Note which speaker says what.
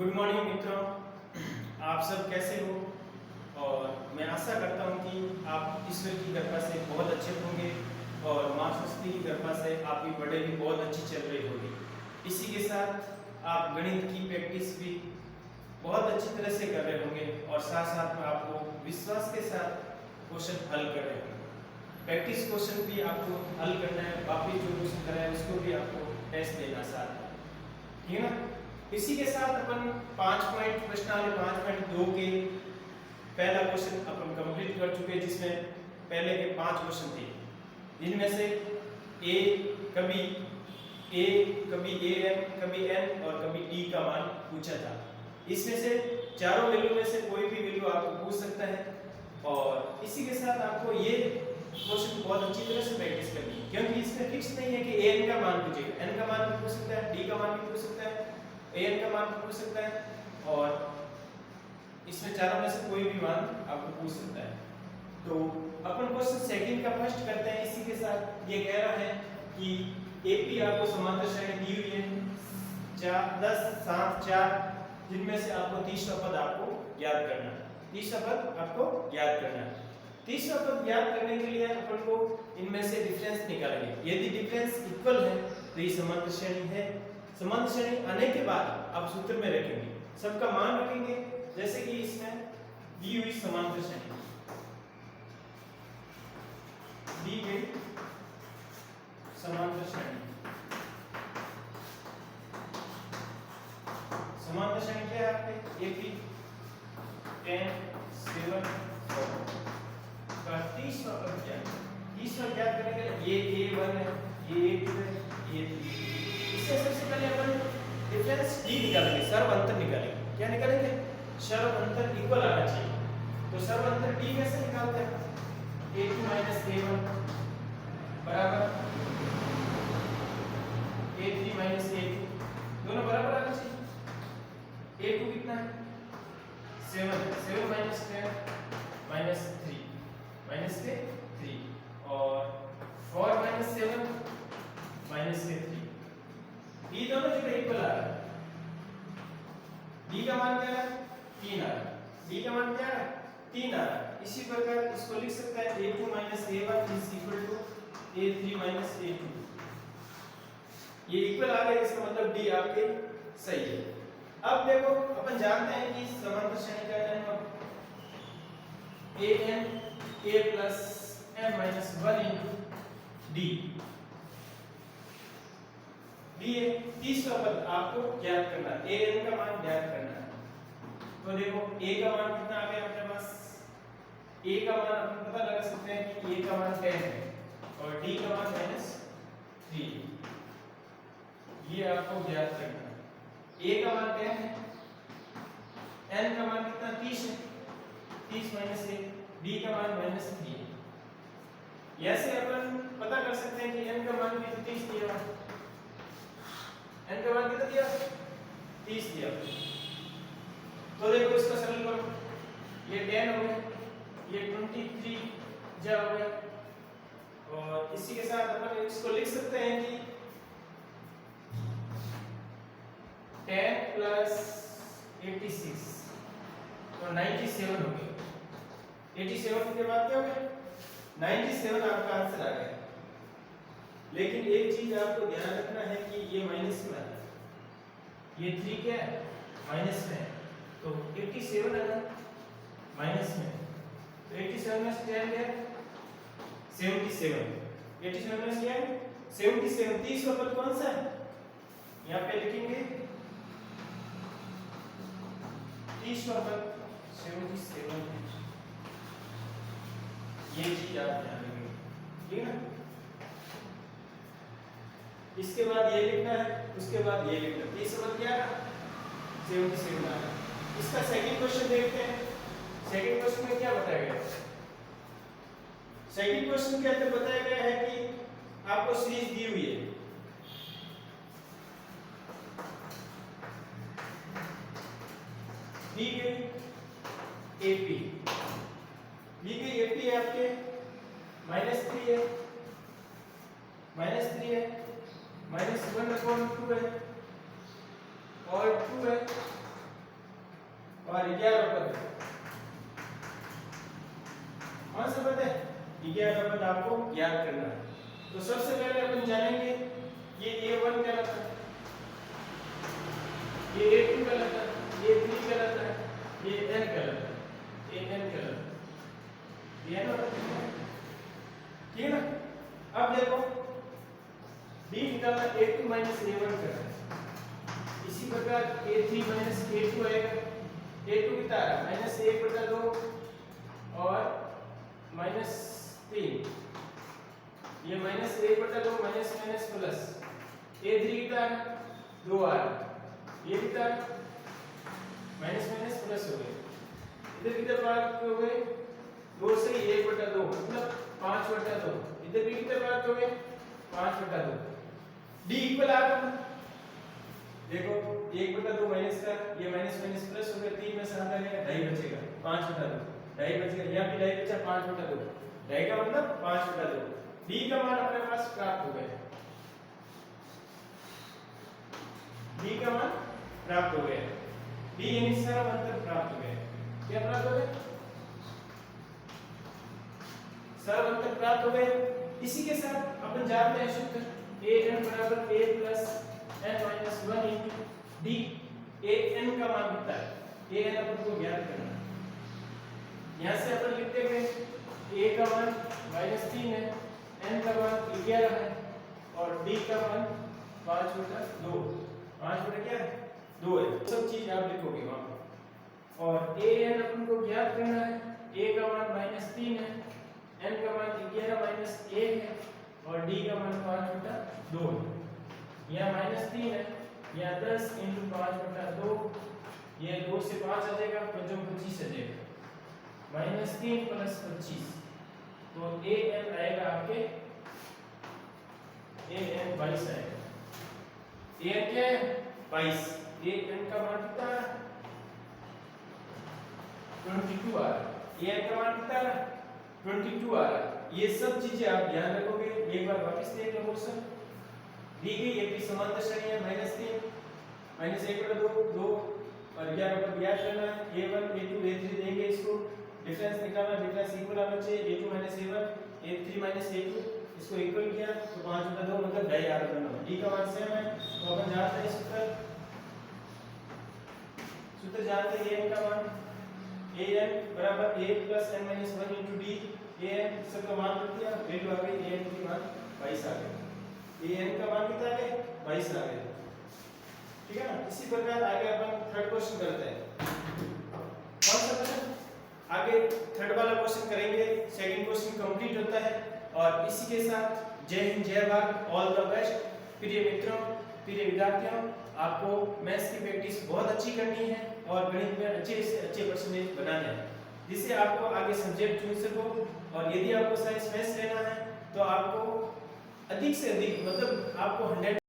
Speaker 1: Good morning मित्रों, आप सब कैसे हो। और मैं आशा करता हूँ कि आप ईश्वर की कृपा से बहुत अच्छे होंगे और माँ सरस्वती की कृपा से आपकी पढ़ाई भी बहुत अच्छी चल रही होगी। इसी के साथ आप गणित की प्रैक्टिस भी बहुत अच्छी तरह से कर रहे होंगे और साथ साथ में आपको विश्वास के साथ क्वेश्चन हल कर रहे होंगे। प्रैक्टिस क्वेश्चन भी आपको हल करना है, बाकी जो क्वेश्चन कर रहे हैं उसको भी आपको टेस्ट देना साथ में, ठीक है ना। इसी के साथ अपन 5 पॉइंट प्रश्नावली 5.2 के पहला क्वेश्चन अपन कंप्लीट कर चुके हैं, जिसमें पहले के 5 क्वेश्चन थे, जिनमें से कभी ए कभी एन कभी एन और कभी डी का मान पूछा था। इसमें से चारों वैल्यू में से कोई भी वैल्यू आपको पूछ सकता है। और इसी के साथ आपको ये क्वेश्चन बहुत अच्छी तरह से प्रैक्टिस करनी है, क्योंकि इसमें फिक्स नहीं है कि एन का मान पूछेगा, एन का मान भी पूछ सकता है, डी का मान भी पूछ सकता है, एन का मान पूछ सकता है, और इसमें चारों में से कोई भी मान आपको पूछ सकता है। तो अपन क्वेश्चन सेकंड का फर्स्ट करते हैं। इसी के साथ ये कह रहा है कि एपी आपको समांतर श्रेणी दी हुई है 10 7 4, जिनमें से आपको तीसरा पद आपको याद करना है। तीसरा पद आपको याद करना है। तीसरा पद याद करने के लिए अपन को इनमें से डिफरेंस निकालेंगे। यदि डिफरेंस इक्वल है तो ये समांतर श्रेणी है। समांतर श्रेणी आने के बाद आप सूत्र में रखेंगे, सबका मान रखेंगे। जैसे कि इसमें दी हुई समांतर श्रेणी दी गई समांतर श्रेणी, समांतर श्रेणी क्या है आपके एपी 10 7 4 का तीसरा पद क्या है। तीसरा क्या करेंगे, ये a1 है, ये a2 है, ये 3। इससे सबसे पहले अपन डिफरेंस डी निकालेंगे, सर्व अंतर निकालेंगे। क्या निकालेंगे, सर्व अंतर इक्वल आना चाहिए। तो सर्व अंतर डी कैसे निकालते हैं, a2 a1 बराबर a3 a2, दोनों बराबर आना चाहिए। a2 कितना है 7 है, 7 -10 -3 और 4 -7 -3, ये दोनों जगह इक्वल आ रहा है। d का मान क्या है 3 आ रहा है, d का मान क्या है 3 आ रहा है। इसी प्रकार इसको लिख सकता है a2 a1 a3 a2, ये इक्वल आ गया, इसका मतलब d आपके सही है। अब देखो अपन जानते हैं कि समांतर श्रेणी का नियम an a plus n minus 1 into d है। तीसरा पद आपको ज्ञात करना है, an का मान ज्ञात करना है। तो देखो a का मान कितना आ गया अपने पास, a का मान अपन पता लगा सकते हैं कि a का मान 10 है और d का मान -3, ये आपको ज्ञात करना है। a का मान 10 है, n का मान कितना 30 है, 30 - 1, d का मान -3 है। ऐसे अपन पता कर सकते हैं कि n का मान भी 30 दिया, n का मान कितना दिया 30 दिया। तो देखो इसका सरल करो, ये 10 हो गया, ये 23 जा हो गया, और इसी के साथ अपन इसको लिख सकते हैं कि 10 + 86 तो 97 हो गया। 87 के बाद क्या हो गया 97 आपका आंसर आ गया। लेकिन एक चीज आपको ध्यान रखना है कि ये माइनस में आता है, ये 3 क्या है माइनस में है, तो 87 आना माइनस में, तो 87 में से 10 क्या है 77, 87 में से क्या है 77। तीसरा पद कौन सा है, यहाँ पे लिखेंगे तीसरा पद 77 है। ये चीज आप ध्यान रखेंगे, ठीक है ना। इसके बाद ये लिखना है, उसके बाद ये लिखना है। तीसरा पद क्या है 77 आ रहा है। इसका सेकंड क्वेश्चन देखते हैं। सेकंड क्वेश्चन में क्या बताया गया है, सेकंड क्वेश्चन के अंदर बताया गया है कि आपको सीरीज दी हुई है, दी गई एपी, दी गई एपी है आपके -3 है, -3 है, -1/2 है और 2 है और 11 पद कौन सा पद है? 11 पद आपको याद करना है। तो सबसे पहले अपन जानेंगे ये A1 कहलाता है, ये A2 कहलाता है, ये A3 कहलाता है, ये N कहलाता है, ये N कहलाता है। ये ना ठीक है ना? अब देखो D निकालना A2 A1 करना है। इसी प्रकार A3 A2 आएगा। A2 कितना है? -1/2 और -3। ये -1/2 माइनस प्लस। A3 कितना है? 2 आ रहा है। ये कितना है? माइनस प्लस हो गए। इधर कितने भाग हो गए? 2 से 1/2 मतलब 5/2। इधर भी कितने भाग हो गए? 5/2। D इक्वल आ रहा है। देखो 1/2 माइनस का ये माइनस प्लस हो गया। 3 में से आधा गया 2.5 बचेगा। 5/2 2.5 बचेगा। यहाँ भी 2.5 बचा 5/2। 2.5 का मतलब 5/2। D का मान अपने पास प्राप्त हो गया। D का मान प्राप्त हो गया। D यानी सर्व अंतर प्राप्त हो गया। क्या प्राप्त हो गया? सर्व अंतर प्राप्त हो गए। इसी के साथ अपन जानते हैं सूत्र an बराबर a plus n minus 1 into d। an का मान कितना है? an अपन को ज्ञात करना है। यहाँ से अपन लिखते हैं a का मान -3 है, n का मान 11 है और d का मान 5/2। 5 क्या है? 2 है। सब चीज आप लिखोगे वहां पर। और an अपन को ज्ञात करना है। a का मान -3 है, n का मान 11 माइनस 1 है और d का मान 5/2 है। यहाँ -3 है, यहाँ 10 × 5/2। ये 2 से 5 आ जाएगा, 5 25 आ जाएगा। -3 प्लस 25 तो an आएगा आपके an 22 आएगा। an क्या है? 22। an का मान कितना है? 22 आ रहा है। an का मान कितना है? 22 आ रहा है। ये सब चीजें आप ध्यान रखोगे। एक बार वापस देख लो क्वेश्चन। दी गई एक की समांतर श्रेणी है -3 -1/2 2 और 11 पर ज्ञात करना है। a1 a2 a3 देंगे, इसको डिफरेंस निकालना। डिफरेंस इक्वल आना चाहिए। a2 a1 a3 a2 इसको इक्वल किया तो 5/2 मतलब 2.5 आ रहा है। d का मान सेम है तो अपन जानते हैं सूत्र जानते हैं। an का मान an बराबर a plus n minus 1 into d। an सबका मान रख दिया, वैल्यू आ गई। an की मान 22 आ गई। an का मान कितना आ गया? 22 आ गया। ठीक है ना? इसी प्रकार आगे अपन थर्ड क्वेश्चन करते हैं। कौन सा क्वेश्चन? आगे थर्ड वाला क्वेश्चन करेंगे। सेकंड क्वेश्चन कंप्लीट होता है। और इसी के साथ जय हिंद, जय भारत, ऑल द बेस्ट। प्रिय मित्रों, प्रिय विद्यार्थियों, आपको मैथ्स की प्रैक्टिस बहुत अच्छी करनी है और गणित में अच्छे से अच्छे परसेंटेज बनाने हैं, जिससे आपको आगे सब्जेक्ट चुन सको। और यदि आपको साइंस मैथ्स लेना है तो आपको अधिक से अधिक मतलब आपको 100